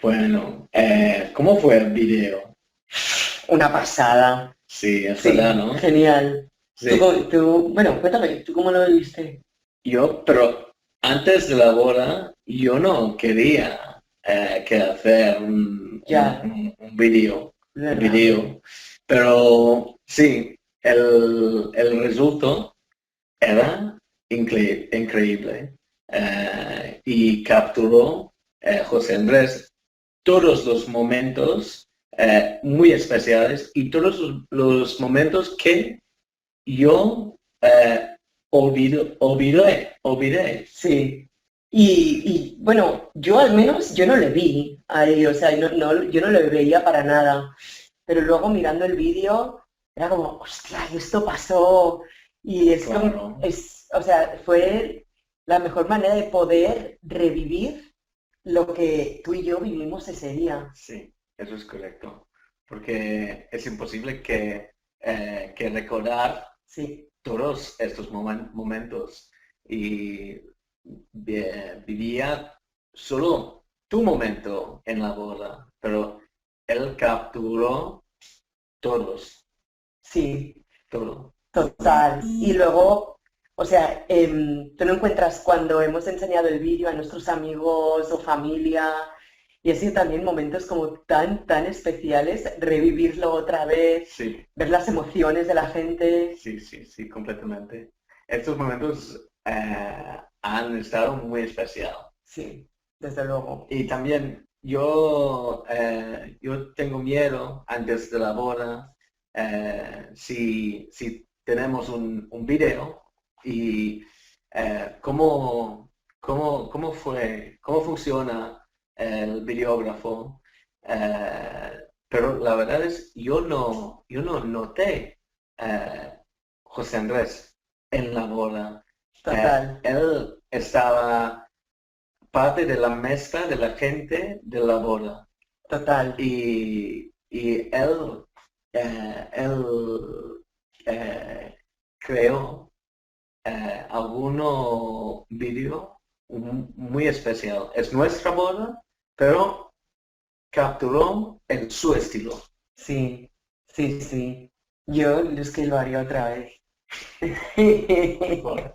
Bueno, ¿cómo fue el video? Una pasada. Sí, es verdad, Sí, ¿no? genial. Sí. Bueno, cuéntame, ¿tú cómo lo viste? Pero antes de la boda, yo no quería que hacer Ya, un video, un ¿verdad? video, pero sí, el resultado era increíble y capturó José Andrés todos los momentos muy especiales y todos los momentos que yo olvidé. Sí. Bueno, yo al menos, yo no le vi ahí, o sea, yo no le veía para nada. Pero luego mirando el vídeo, era como, hostia, esto pasó. Y es como, Claro, o sea, fue la mejor manera de poder revivir lo que tú y yo vivimos ese día. sí, eso es correcto. Porque es imposible que recordar Sí, todos estos momentos y vivía solo tu momento en la boda, pero él capturó todos, sí. todo. Total. Y luego, o sea, tú no encuentras cuando hemos enseñado el vídeo a nuestros amigos o familia, y ha sido también momentos como tan especiales, revivirlo otra vez, Sí, ver las emociones de la gente. sí, completamente. Estos momentos han estado muy especial. Sí, desde luego. Y también yo tengo miedo antes de la boda, si tenemos un video y cómo funciona el videógrafo. Pero la verdad es, yo no noté José Andrés en la boda. Total, Él estaba parte de la mesa de la gente de la boda. total. Y él creó alguno vídeo muy especial. Es nuestra boda, pero capturó en su estilo. Sí, sí. Yo es que lo haría otra vez. Bueno,